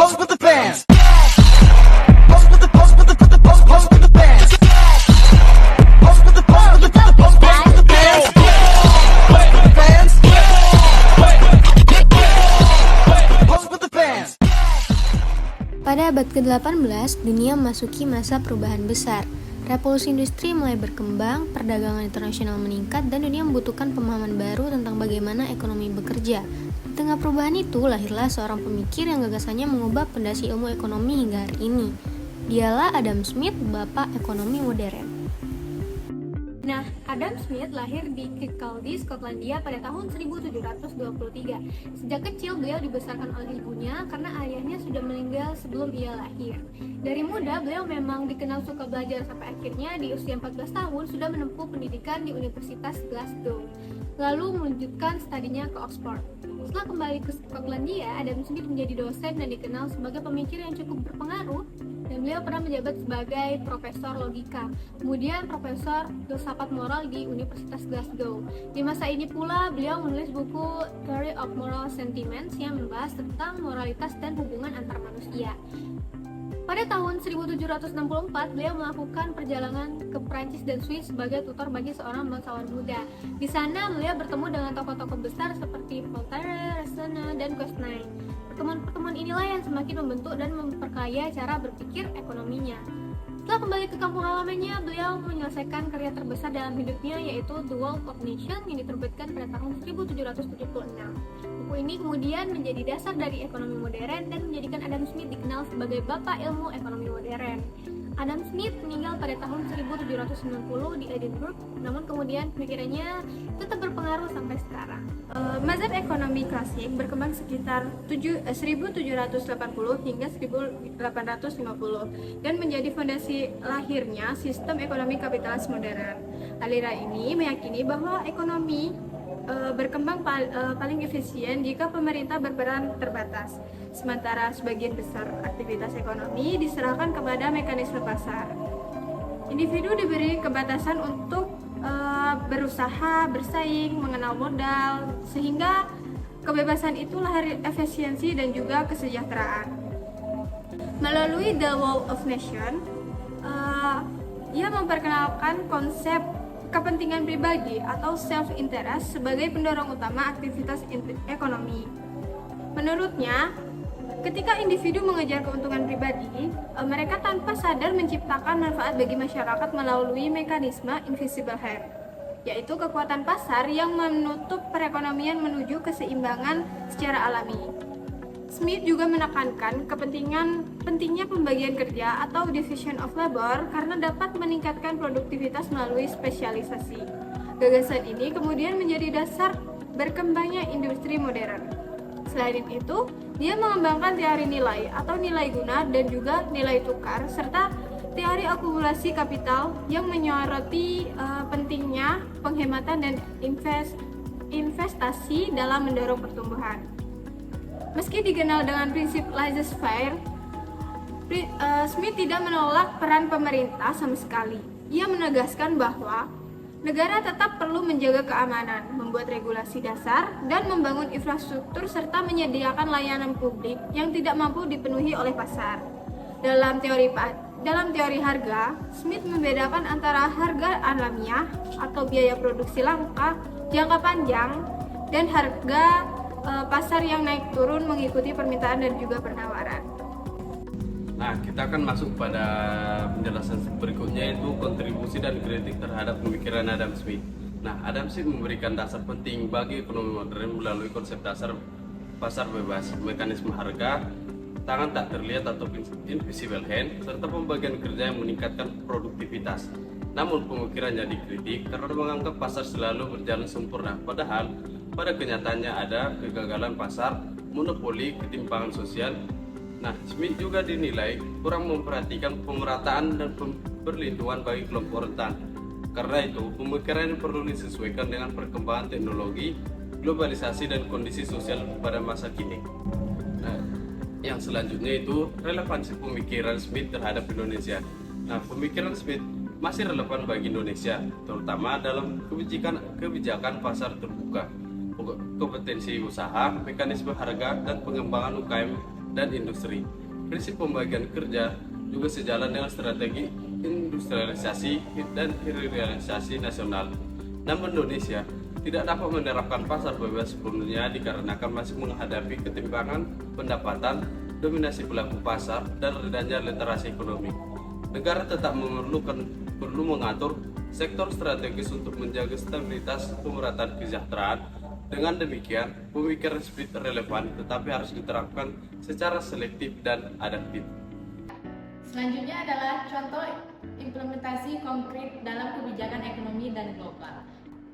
pose with the fans. Pose with the pose with the pose with the fans. Pose with the pose with the pose with the fans. Fans. Pose with the fans. Pada abad ke-18, dunia memasuki masa perubahan besar. Revolusi industri mulai berkembang, perdagangan internasional meningkat, dan dunia membutuhkan pemahaman baru tentang bagaimana ekonomi bekerja. Di tengah perubahan itu, lahirlah seorang pemikir yang gagasannya mengubah pondasi ilmu ekonomi hingga hari ini. Dialah Adam Smith, bapak ekonomi modern. Nah, Adam Smith lahir di Kirkcaldy, Skotlandia pada tahun 1723. Sejak kecil beliau dibesarkan oleh ibunya karena ayahnya sudah meninggal sebelum ia lahir. Dari muda beliau memang dikenal suka belajar sampai akhirnya di usia 14 tahun sudah menempuh pendidikan di Universitas Glasgow. Lalu melanjutkan studinya ke Oxford. Setelah kembali ke Skotlandia, Adam Smith menjadi dosen dan dikenal sebagai pemikir yang cukup berpengaruh, dan beliau pernah menjabat sebagai profesor logika, kemudian profesor filsafat moral di Universitas Glasgow. Di masa ini pula, beliau menulis buku Theory of Moral Sentiments yang membahas tentang moralitas dan hubungan antar manusia. Pada tahun 1764, beliau melakukan perjalanan ke Prancis dan Swiss sebagai tutor bagi seorang bangsawan muda. Di sana, beliau bertemu dengan tokoh-tokoh besar seperti Voltaire, Rasseneur, dan Quesnay. Pertemuan-pertemuan inilah yang semakin membentuk dan memperkaya cara berpikir ekonominya. Setelah kembali ke kampung halamannya, beliau menyelesaikan karya terbesar dalam hidupnya, yaitu The Wealth of Nations yang diterbitkan pada tahun 1776. Buku ini kemudian menjadi dasar dari ekonomi modern dan menjadikan Adam Smith dikenal sebagai bapak ilmu ekonomi modern. Adam Smith meninggal pada tahun 1790 di Edinburgh, namun kemudian pemikirannya tetap berpengaruh sampai sekarang. Mazhab ekonomi klasik berkembang sekitar 1780 hingga 1850 dan menjadi fondasi lahirnya sistem ekonomi kapitalis modern. Aliran ini meyakini bahwa ekonomi berkembang paling efisien jika pemerintah berperan terbatas, sementara sebagian besar aktivitas ekonomi diserahkan kepada mekanisme pasar. Individu diberi kebatasan untuk berusaha, bersaing, mengenal modal, sehingga kebebasan itu lahir efisiensi dan juga kesejahteraan. Melalui The Wealth of Nations, ia memperkenalkan konsep kepentingan pribadi atau self-interest sebagai pendorong utama aktivitas ekonomi. Menurutnya, ketika individu mengejar keuntungan pribadi, mereka tanpa sadar menciptakan manfaat bagi masyarakat melalui mekanisme invisible hand, yaitu kekuatan pasar yang menutup perekonomian menuju keseimbangan secara alami. Smith juga menekankan pentingnya pembagian kerja atau division of labor karena dapat meningkatkan produktivitas melalui spesialisasi. Gagasan ini kemudian menjadi dasar berkembangnya industri modern. Selain itu, dia mengembangkan teori nilai atau nilai guna dan juga nilai tukar serta teori akumulasi kapital yang menyoroti pentingnya penghematan dan investasi dalam mendorong pertumbuhan. Meski dikenal dengan prinsip laissez-faire, Smith tidak menolak peran pemerintah sama sekali. Ia menegaskan bahwa negara tetap perlu menjaga keamanan, membuat regulasi dasar, dan membangun infrastruktur serta menyediakan layanan publik yang tidak mampu dipenuhi oleh pasar. Dalam teori harga, Smith membedakan antara harga alamiah atau biaya produksi langka jangka panjang dan harga pasar yang naik turun mengikuti permintaan dan juga penawaran. Nah, kita akan masuk pada penjelasan berikutnya, yaitu kontribusi dan kritik terhadap pemikiran Adam Smith. Nah, Adam Smith memberikan dasar penting bagi ekonomi modern melalui konsep dasar pasar bebas, mekanisme harga, tangan tak terlihat atau invisible hand, serta pembagian kerja yang meningkatkan produktivitas. Namun pemikirannya dikritik karena menganggap pasar selalu berjalan sempurna, padahal pada kenyataannya ada kegagalan pasar, monopoli, ketimpangan sosial. Nah, Smith juga dinilai kurang memperhatikan pemerataan dan perlindungan bagi kelompok rentan. Karena itu, pemikiran perlu disesuaikan dengan perkembangan teknologi, globalisasi, dan kondisi sosial pada masa kini. Nah, yang selanjutnya itu relevansi pemikiran Smith terhadap Indonesia. Nah, pemikiran Smith masih relevan bagi Indonesia, terutama dalam kebijakan pasar terbuka, kompetensi usaha, mekanisme harga, dan pengembangan UKM dan industri. Prinsip pembagian kerja juga sejalan dengan strategi industrialisasi dan hilirisasi nasional. Namun Indonesia tidak dapat menerapkan pasar bebas sepenuhnya dikarenakan masih menghadapi ketimpangan pendapatan, dominasi pelaku pasar, dan rendahnya literasi ekonomi. Negara tetap perlu mengatur sektor strategis untuk menjaga stabilitas pemerataan kesejahteraan. Dengan demikian, pemikiran Smith relevan tetapi harus diterapkan secara selektif dan adaptif. Selanjutnya adalah contoh implementasi konkret dalam kebijakan ekonomi dan global.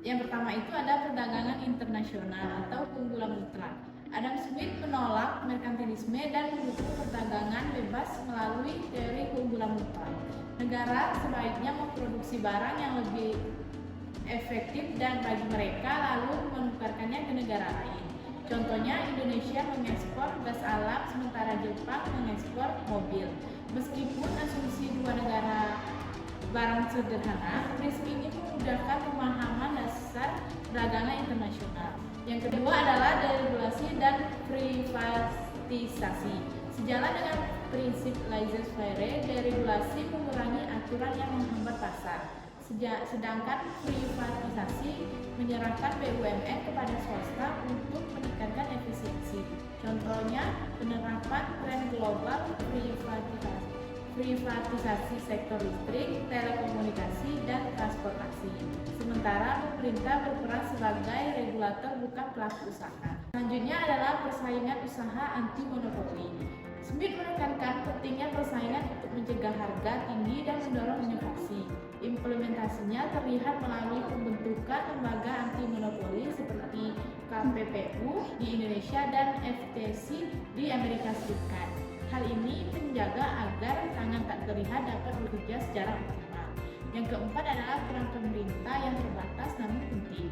Yang pertama itu ada perdagangan internasional atau keunggulan mutlak. Adam Smith menolak merkantilisme dan mendukung perdagangan bebas melalui teori keunggulan mutlak. Negara sebaiknya memproduksi barang yang lebih efektif dan bagi mereka lalu menukarkannya ke negara lain. Contohnya Indonesia mengekspor gas alam sementara Jepang mengekspor mobil. Meskipun asumsi dua negara barang sederhana, prinsip ini memudahkan pemahaman dasar perdagangan internasional. Yang kedua adalah deregulasi dan privatisasi. Sejalan dengan prinsip laissez-faire, deregulasi mengurangi aturan yang menghambat pasar. Sedangkan privatisasi menyerahkan BUMN kepada swasta untuk meningkatkan efisiensi. Contohnya penerapan tren global privatisasi sektor listrik, telekomunikasi, dan transportasi. Sementara pemerintah berperan sebagai regulator bukan pelaku usaha. Selanjutnya adalah persaingan usaha anti monopoli. Smith menekankan pentingnya persaingan untuk mencegah harga tinggi dan mendorong inovasi. Implementasinya terlihat melalui pembentukan lembaga anti monopoli seperti KPPU di Indonesia dan FTC di Amerika Serikat. Hal ini menjaga agar tangan tak terlihat dapat bekerja secara optimal. Yang keempat adalah peran pemerintah yang terbatas namun penting.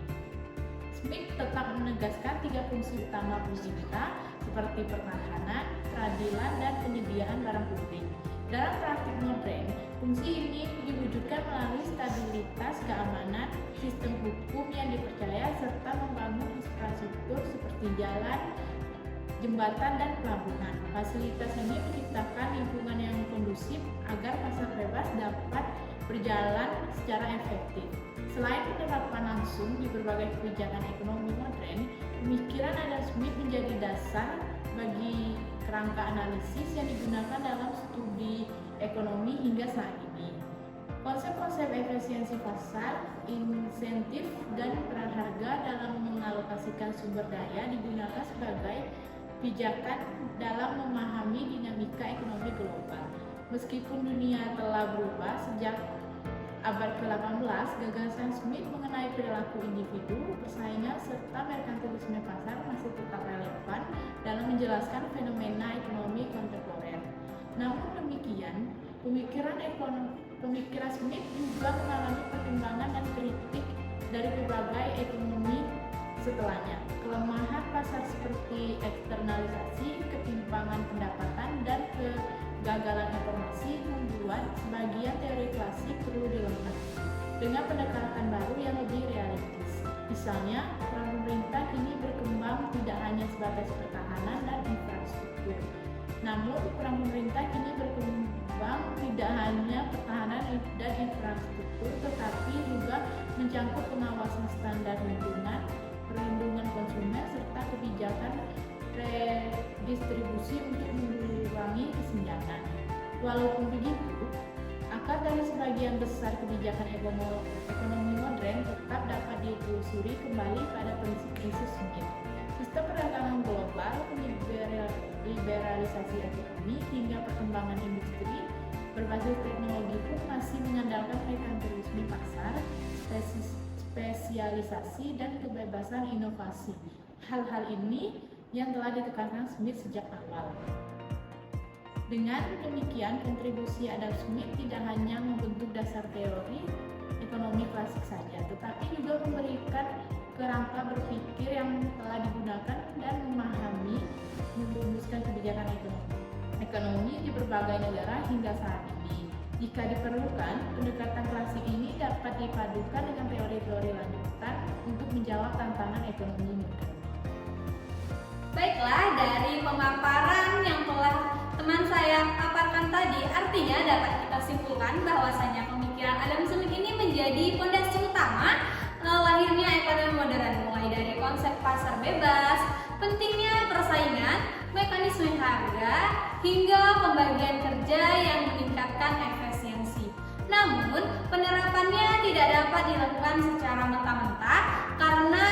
Smith tetap menegaskan tiga fungsi utama pemerintah seperti pertahanan, peradilan, dan penyediaan barang publik. Dalam praktik modern, fungsi ini diwujudkan melalui stabilitas keamanan, sistem hukum yang dipercaya, serta membangun infrastruktur seperti jalan, jembatan, dan pelabuhan. Fasilitas ini menciptakan lingkungan yang kondusif agar pasar bebas dapat berjalan secara efektif. Selain penerapan langsung di berbagai kebijakan ekonomi modern, pemikiran Adam Smith menjadi dasar bagi kerangka analisis yang digunakan dalam studi ekonomi hingga saat ini. Konsep-konsep efisiensi pasar, insentif, dan peran harga dalam mengalokasikan sumber daya digunakan sebagai pijakan dalam memahami dinamika ekonomi global. Meskipun dunia telah berubah sejak abad ke-18, gagasan Smith mengenai perilaku individu, persaingan, serta merkantilisme pasar masih tetap relevan dalam menjelaskan fenomena ekonomi kontemporer. Namun demikian, pemikiran Smith juga mengalami perkembangan dan kritik dari berbagai ekonomi setelahnya. Kelemahan pasar seperti eksternalisasi, ketimpangan pendapatan, dan kegagalan informasi membuat sebagian teori klasik perlu dilengkapi dengan pendekatan baru yang lebih realistis. Misalnya, peran pemerintah kini berkembang tidak hanya sebatas pertahanan dan infrastruktur. Namun, peran pemerintah kini berkembang tidak hanya pertahanan dan infrastruktur, tetapi juga mencangkup pengawasan standar lingkungan, perlindungan konsumen, serta kebijakan redistribusi untuk mengurangi kesenjangan. Walaupun begitu, akar dari sebagian besar kebijakan ekonomi modern tetap dapat ditelusuri kembali pada prinsip-prinsip Smith. Sistem perdagangan global, liberalisasi ekonomi, hingga perkembangan industri berbasis teknologi pun masih mengandalkan merkantilisme pasar, spesialisasi, dan kebebasan inovasi. Hal-hal ini yang telah ditekankan Smith sejak awal. Dengan demikian, kontribusi Adam Smith tidak hanya membentuk dasar teori ekonomi klasik saja, tetapi juga memberikan kerangka berpikir yang telah digunakan dan memahami merumuskan kebijakan ekonomi di berbagai negara hingga saat ini. Jika diperlukan, pendekatan klasik ini dapat dipadukan dengan teori-teori lanjutan untuk menjawab tantangan ekonomi modern. Baiklah, dari pemaparan yang telah teman saya paparkan tadi, artinya dapat kita simpulkan bahwasanya pemikiran Adam Smith ini menjadi fondasi utama lahirnya ekonomi modern, mulai dari konsep pasar bebas, pentingnya persaingan, mekanisme harga, hingga pembagian kerja yang meningkatkan efisiensi. Namun, penerapannya tidak dapat dilakukan secara mentah-mentah karena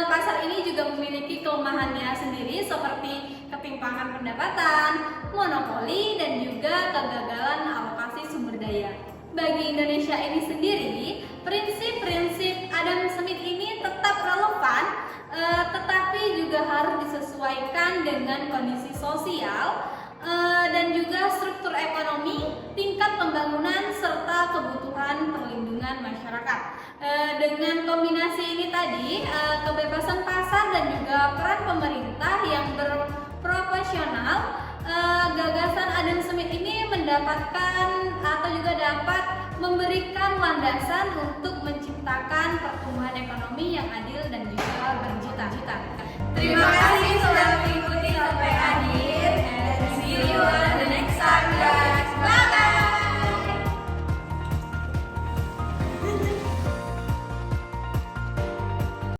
pasar ini juga memiliki kelemahannya sendiri seperti ketimpangan pendapatan, monopoli, dan juga kegagalan alokasi sumber daya. Bagi Indonesia ini sendiri, prinsip-prinsip Adam Smith ini tetap relevan, tetapi juga harus disesuaikan dengan kondisi sosial dan juga struktur ekonomi, tingkat pembangunan, serta kebutuhan perlindungan masyarakat. Dengan kombinasi ini tadi, kebebasan pasar dan juga peran pemerintah yang berproporsional, gagasan Adam Smith ini mendapatkan atau juga dapat memberikan landasan